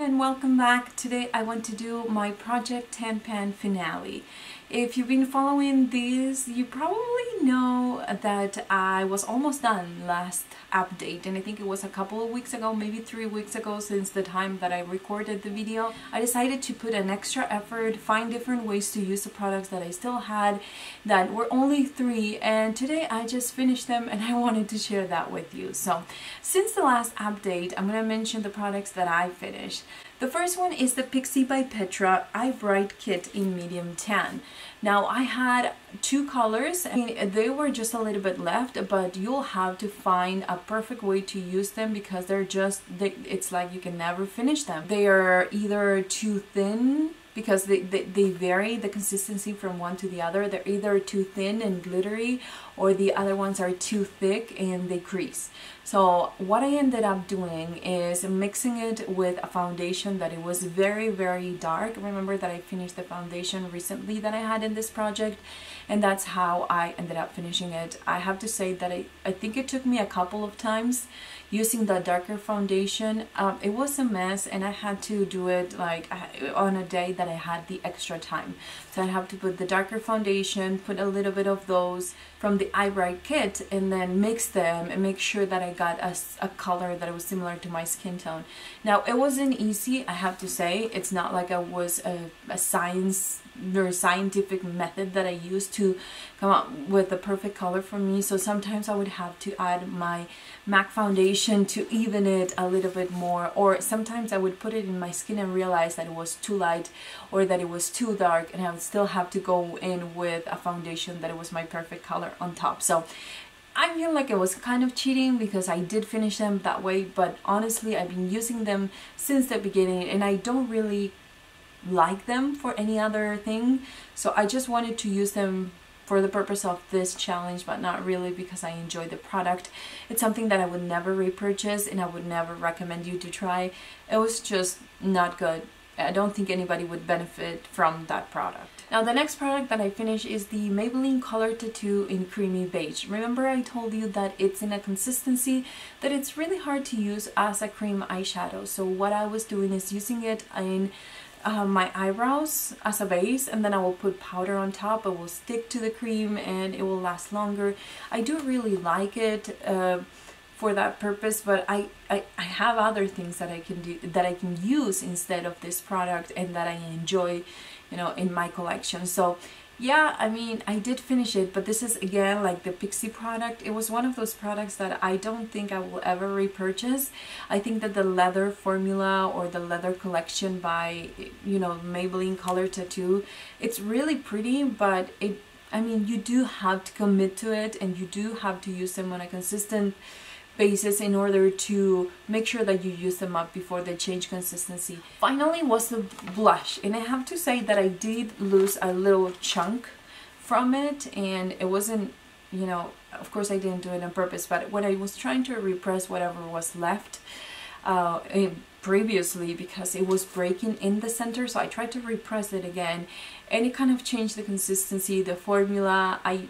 and welcome back. Today I want to do my Project 10 Pan finale. If you've been following these, you probably know that I was almost done last update, and I think it was a couple of weeks ago, maybe 3 weeks ago since the time that I recorded the video. I decided to put an extra effort, find different ways to use the products that I still had that were only 3, and today I just finished them and I wanted to share that with you. So since the last update, I'm going to mention the products that I finished. The first one is the Pixie by Petra Eye Bright Kit in medium tan. Now I had 2 colors. I mean, they were just a little bit left, but you'll have to find a perfect way to use them because it's like you can never finish them. They are either too thin because they vary the consistency from one to the other. They're either too thin and glittery, or the other ones are too thick and they crease. So what I ended up doing is mixing it with a foundation that it was very dark. Remember that I finished the foundation recently that I had in this project, and that's how I ended up finishing it. I have to say that I think it took me a couple of times using the darker foundation. It was a mess, and I had to do it like on a day that I had the extra time. So I have to put the darker foundation, put a little bit of those from the Eye Bright kit, and then mix them and make sure that I got a color that was similar to my skin tone. Now it wasn't easy, I have to say. It's not like it was a scientific method that I used to come up with the perfect color for me. So sometimes I would have to add my MAC foundation to even it a little bit more, or sometimes I would put it in my skin and realize that it was too light or that it was too dark, and I would still have to go in with a foundation that it was my perfect color on top. So I feel like it was kind of cheating because I did finish them that way, but honestly I've been using them since the beginning and I don't really like them for any other thing. So I just wanted to use them for the purpose of this challenge, but not really because I enjoy the product. It's something that I would never repurchase and I would never recommend you to try. It was just not good. I don't think anybody would benefit from that product. Now the next product that I finished is the Maybelline Color Tattoo in Creamy Beige. Remember I told you that it's in a consistency that it's really hard to use as a cream eyeshadow. So what I was doing is using it in my eyebrows as a base, and then I will put powder on top. It will stick to the cream and it will last longer. I do really like it for that purpose, but I have other things that I can do, that I can use instead of this product and that I enjoy, you know, in my collection. So yeah, I mean, I did finish it, but this is again like the Pixie product. It was one of those products that I don't think I will ever repurchase. I think that the leather formula or the leather collection by, you know, Maybelline Color Tattoo, it's really pretty, but I mean, you do have to commit to it and you do have to use them on a consistent basis in order to make sure that you use them up before they change consistency. Finally was the blush, and I have to say that I did lose a little chunk from it, and it wasn't, you know, of course I didn't do it on purpose, but when I was trying to repress whatever was left previously, because it was breaking in the center, so I tried to repress it again and it kind of changed the consistency, the formula. I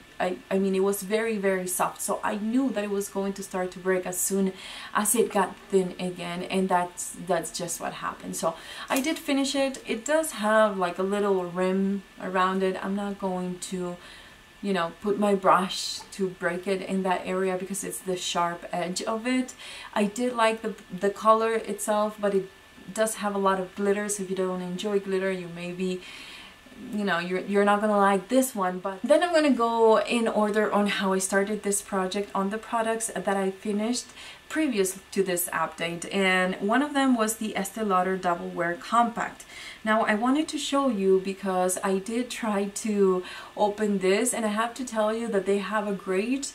mean, it was very soft, so I knew that it was going to start to break as soon as it got thin again, and that's just what happened. So I did finish it. It does have like a little rim around it. I'm not going to, you know, put my brush to break it in that area because it's the sharp edge of it. I did like the color itself, but it does have a lot of glitter, so if you don't enjoy glitter, you maybe, you know, you're not gonna like this one. But then I'm gonna go in order on how I started this project on the products that I finished previous to this update, and one of them was the Estee Lauder Double Wear Compact. Now I wanted to show you because I did try to open this, and I have to tell you that they have a great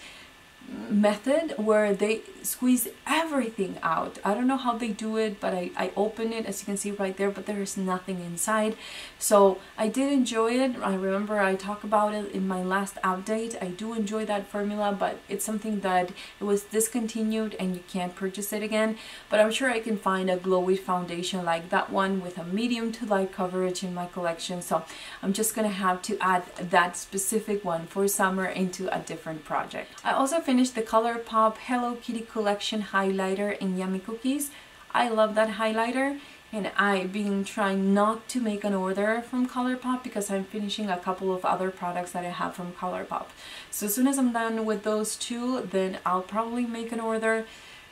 method where they squeeze everything out. I don't know how they do it, but I open it, as you can see right there, but there is nothing inside. So I did enjoy it. I remember I talked about it in my last update. I do enjoy that formula, but it's something that it was discontinued and you can't purchase it again. But I'm sure I can find a glowy foundation like that one with a medium to light coverage in my collection. So I'm just gonna have to add that specific one for summer into a different project. I also finished the ColourPop Hello Kitty Collection highlighter in Yummy Cookies. I love that highlighter, and I've been trying not to make an order from ColourPop because I'm finishing a couple of other products that I have from ColourPop. So as soon as I'm done with those two, then I'll probably make an order.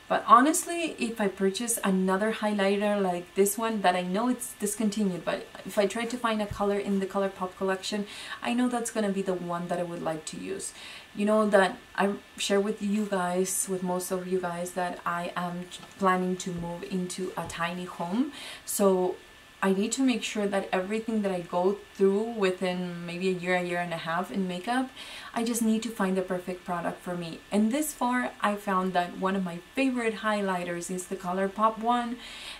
But honestly, if I purchase another highlighter like this one that I know it's discontinued, but if I try to find a color in the ColourPop collection, I know that's going to be the one that I would like to use. You know that I share with you guys, with most of you guys, that I am planning to move into a tiny home. So I need to make sure that everything that I go through within maybe a year and a half in makeup, I just need to find the perfect product for me. And this far, I found that one of my favorite highlighters is the ColourPop one.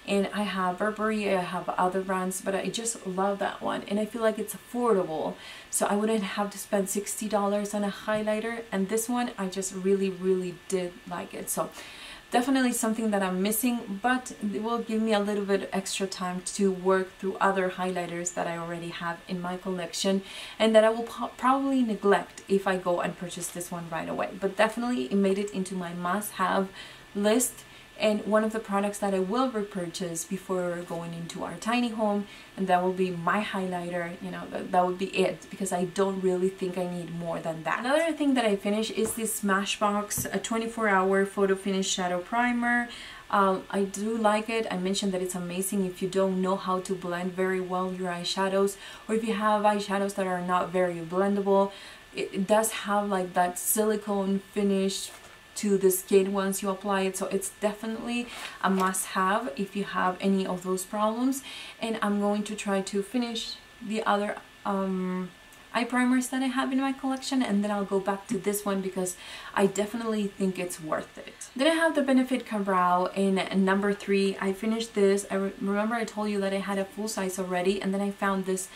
And I have Burberry, I have other brands, but I just love that one. And I feel like it's affordable. So I wouldn't have to spend $60 on a highlighter. And this one, I just really did like it. So definitely something that I'm missing, but it will give me a little bit extra time to work through other highlighters that I already have in my collection and that I will probably neglect if I go and purchase this one right away. But definitely it made it into my must-have list, and one of the products that I will repurchase before going into our tiny home, and that will be my highlighter. You know, that would be it, because I don't really think I need more than that. Another thing that I finished is this Smashbox a 24-hour photo finish shadow primer. I do like it. I mentioned that it's amazing if you don't know how to blend very well your eyeshadows, or if you have eyeshadows that are not very blendable. It does have like that silicone finish to the skin once you apply it, so it's definitely a must-have if you have any of those problems. And I'm going to try to finish the other eye primers that I have in my collection, and then I'll go back to this one because I definitely think it's worth it. Then I have the Benefit Brow in number 3. I finished this. I remember I told you that I had a full size already, and then I found this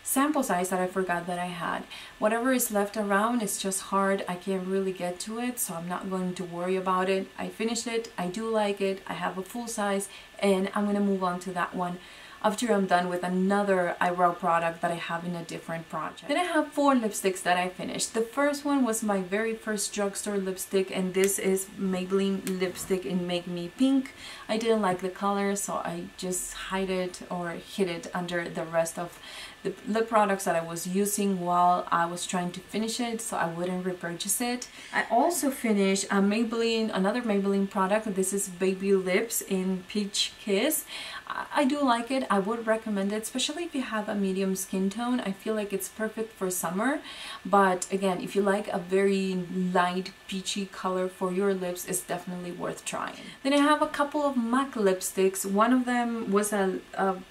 sample size that I forgot that I had. Whatever is left around, it's just hard. I can't really get to it, so I'm not going to worry about it. I finished it. I do like it. I have a full size, and I'm going to move on to that one after I'm done with another eyebrow product that I have in a different project. Then I have 4 lipsticks that I finished. The first one was my very first drugstore lipstick, and this is Maybelline lipstick in Make Me Pink. I didn't like the color, so I just hid it under the rest of the lip products that I was using while I was trying to finish it, so I wouldn't repurchase it. I also finished a another Maybelline product. This is Baby Lips in Peach Kiss. I do like it. I would recommend it, especially if you have a medium skin tone. I feel like it's perfect for summer, but again, if you like a very light peachy color for your lips, it's definitely worth trying. Then I have a couple of MAC lipsticks. One of them was a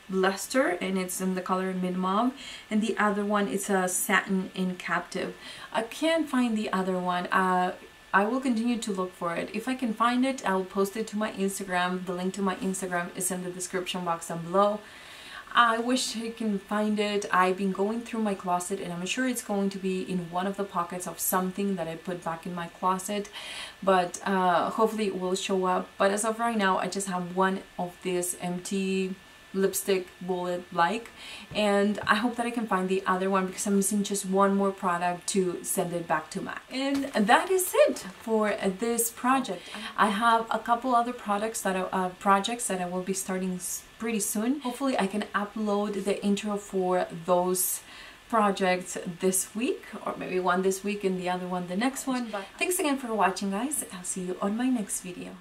luster, and it's in the color Mid Mauve, and the other one is a Satin in Captive. I can't find the other one. I will continue to look for it. If I can find it, I will post it to my Instagram. The link to my Instagram is in the description box down below. I wish I can find it. I've been going through my closet, and I'm sure it's going to be in one of the pockets of something that I put back in my closet, but hopefully it will show up. But as of right now, I just have one of these empty lipstick bullet and I hope that I can find the other one because I'm missing just one more product to send it back to MAC. And that is it for this project. I have a couple other projects that I will be starting pretty soon. Hopefully I can upload the intro for those projects this week, or maybe one this week and the other one the next one. But thanks again for watching, guys. I'll see you on my next video.